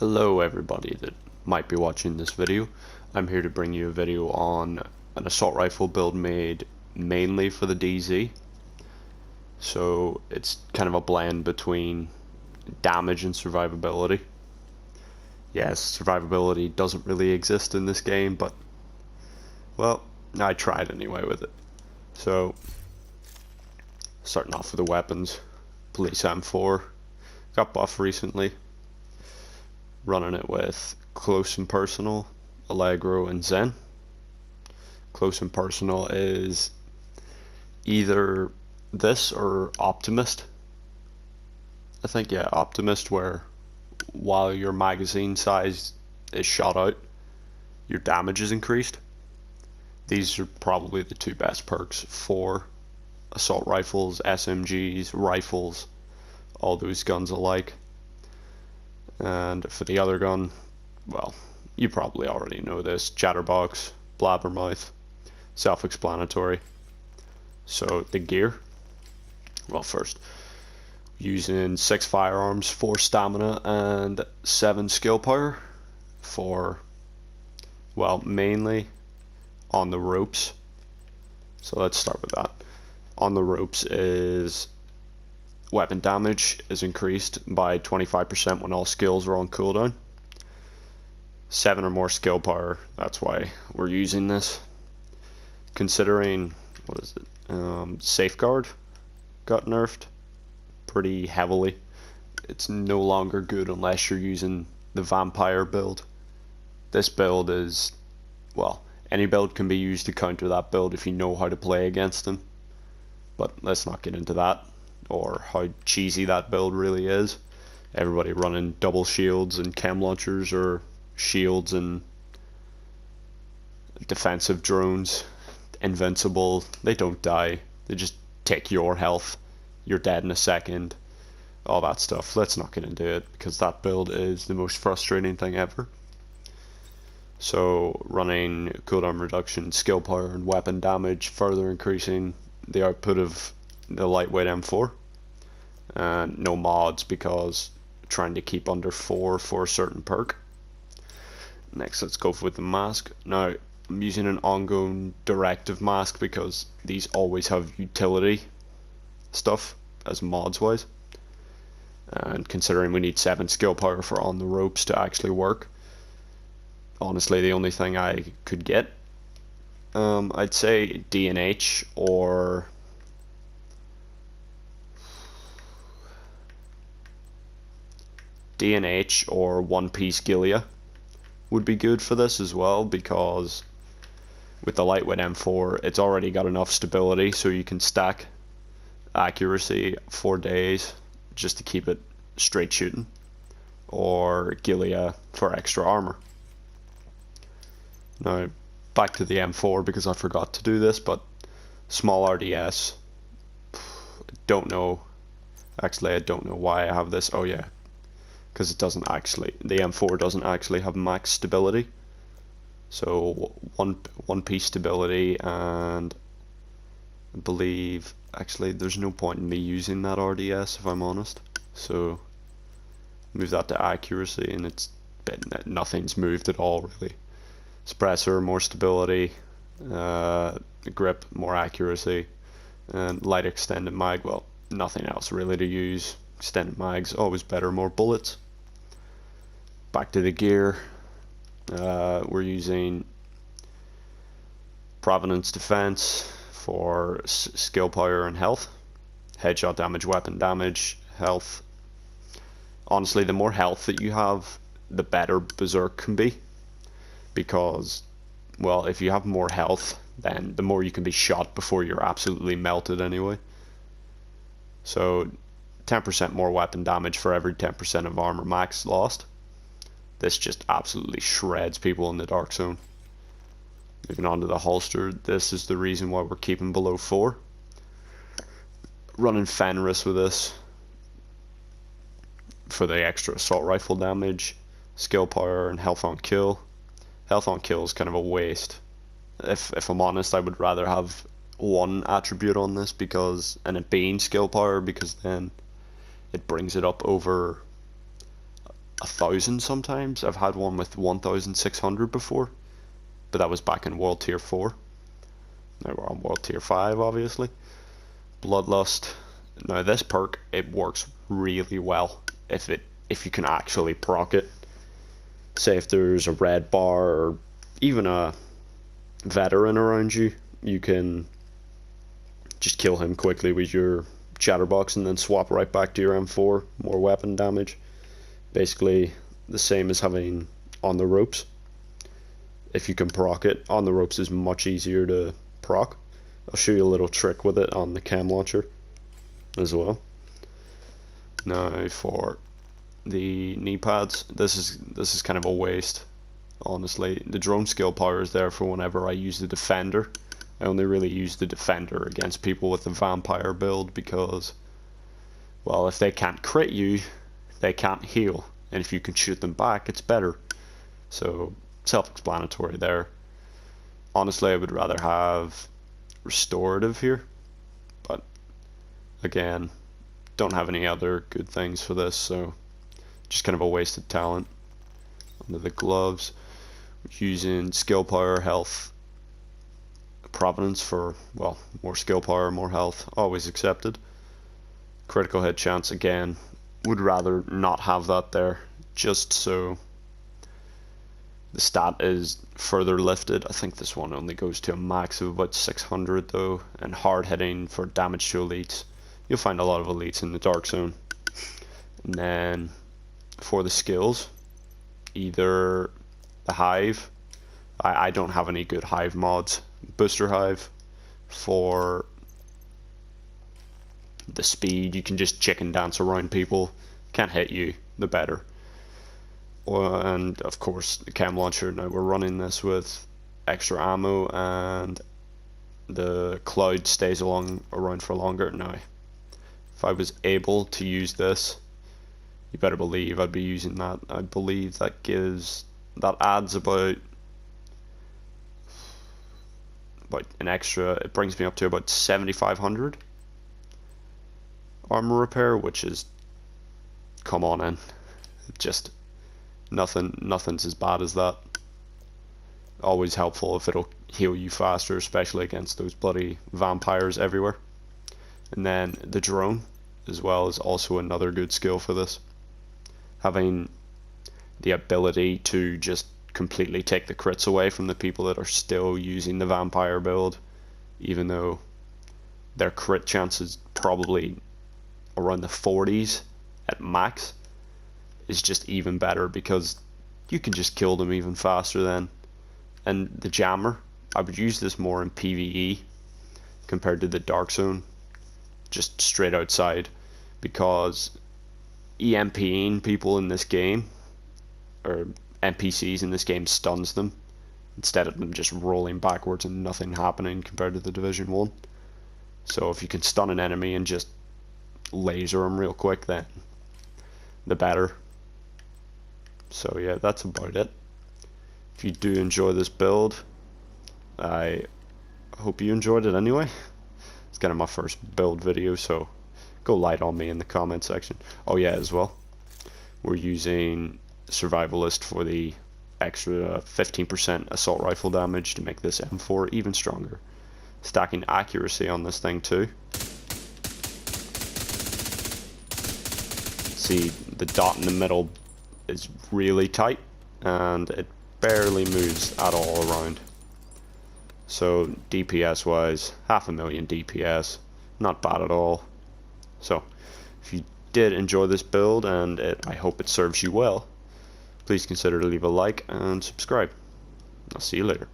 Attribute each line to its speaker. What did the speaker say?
Speaker 1: Hello everybody that might be watching this video. I'm here to bring you a video on an assault rifle build made mainly for the DZ. So it's kind of a blend between damage and survivability. Yes, survivability doesn't really exist in this game, but well, I tried anyway with it. So starting off with the weapons, Police M4, got buffed recently. Running it with Close and Personal, Allegro, and Zen. Close and Personal is either this or Optimist. I think, yeah, Optimist, where while your magazine size is shot out, your damage is increased. These are probably the two best perks for assault rifles, SMGs, rifles, all those guns alike. And for the other gun, well, you probably already know this. Chatterbox, Blabbermouth, self-explanatory. So the gear, well, first, using 6 firearms, 4 stamina, and 7 skill power for, well, mainly on the ropes. So let's start with that. On the ropes is weapon damage is increased by 25% when all skills are on cooldown. 7 or more skill power, that's why we're using this. Considering, what is it, Safeguard got nerfed pretty heavily. It's no longer good unless you're using the vampire build. This build is, well, any build can be used to counter that build if you know how to play against them. But let's not get into that, or how cheesy that build really is. Everybody running double shields and chem launchers, or shields and defensive drones, invincible. They don't die, they just take your health, you're dead in a second, all that stuff. Let's not get into it, because that build is the most frustrating thing ever. So running cooldown reduction, skill power, and weapon damage, further increasing the output of the lightweight M4. And no mods, because trying to keep under 4 for a certain perk. Next, let's go with the mask. Now, I'm using an ongoing directive mask because these always have utility stuff as mods wise. And considering we need 7 skill power for on the ropes to actually work, honestly the only thing I could get, I'd say D&H or One Piece Gilia would be good for this as well, because with the lightweight M4 it's already got enough stability so you can stack accuracy for days just to keep it straight shooting, or Gilia for extra armor. Now back to the M4, because I forgot to do this, but small RDS, don't know, actually I don't know why I have this. Oh yeah, because it doesn't actually, the M4 doesn't actually have max stability. So one piece stability, and I believe actually there's no point in me using that RDS if I'm honest. So move that to accuracy, and it's nothing's moved at all really. Suppressor, more stability, grip, more accuracy, and light extended mag. Well, nothing else really to use. Extended mags always better, more bullets. Back to the gear, we're using Provenance Defense for skill power and health, headshot damage, weapon damage, health. Honestly, the more health that you have, the better Berserk can be, because, well, if you have more health, then the more you can be shot before you're absolutely melted anyway. So 10% more weapon damage for every 10% of armor max lost. This just absolutely shreds people in the dark zone. Moving on to the holster, this is the reason why we're keeping below 4. Running Fenris with this for the extra assault rifle damage, skill power, and health on kill. Health on kill is kind of a waste. If I'm honest, I would rather have one attribute on this, because, and it being skill power, because then it brings it up over 1,000 sometimes. I've had one with 1,600 before, but that was back in World Tier 4. Now we're on World Tier 5, obviously. Bloodlust. Now this perk, it works really well if you can actually proc it. Say if there's a red bar or even a veteran around you, you can just kill him quickly with your chatterbox and then swap right back to your M4, more weapon damage. Basically the same as having on the ropes. If you can proc it, on the ropes is much easier to proc. I'll show you a little trick with it on the cam launcher as well. Now for the knee pads, this is kind of a waste, honestly. The drone skill power is there for whenever I use the defender. I only really use the defender against people with the vampire build because, well, if they can't crit you, they can't heal, and if you can shoot them back, it's better. So self-explanatory there. Honestly, I would rather have restorative here, but again, don't have any other good things for this, so just kind of a wasted talent. Under the gloves, using skill power, health, provenance for, well, more skill power, more health, always accepted. Critical hit chance, again, would rather not have that there, just so the stat is further lifted. I think this one only goes to a max of about 600 though, and hard hitting for damage to elites. You'll find a lot of elites in the dark zone. And then for the skills, either the hive, I don't have any good hive mods. Booster hive for the speed, you can just chicken dance around people, can't hit you, the better. And of course the cam launcher. Now we're running this with extra ammo and the cloud stays around for longer. Now if I was able to use this, you better believe I'd be using that. I believe that adds about an extra, it brings me up to about 7,500 armor repair, which is, come on in, just nothing's as bad as that. Always helpful if it'll heal you faster, especially against those bloody vampires everywhere. And then the drone as well is also another good skill for this. Having the ability to just completely take the crits away from the people that are still using the vampire build, even though their crit chance is probably around the 40s at max, is just even better because you can just kill them even faster then. And the jammer, I would use this more in PvE compared to the dark zone, just straight outside, because EMPing people in this game, or NPCs in this game, stuns them instead of them just rolling backwards and nothing happening compared to the Division 1. So if you can stun an enemy and just laser them real quick, then the better. So yeah, that's about it. If you do enjoy this build, I hope you enjoyed it anyway. It's kind of my first build video, so go light on me in the comment section. Oh yeah, as well, we're using survivalist for the extra 15% assault rifle damage to make this M4 even stronger. Stacking accuracy on this thing too. See, the dot in the middle is really tight and it barely moves at all around. So DPS wise, 500,000 DPS, not bad at all. So if you did enjoy this build, and I hope it serves you well, please consider to leave a like and subscribe. I'll see you later.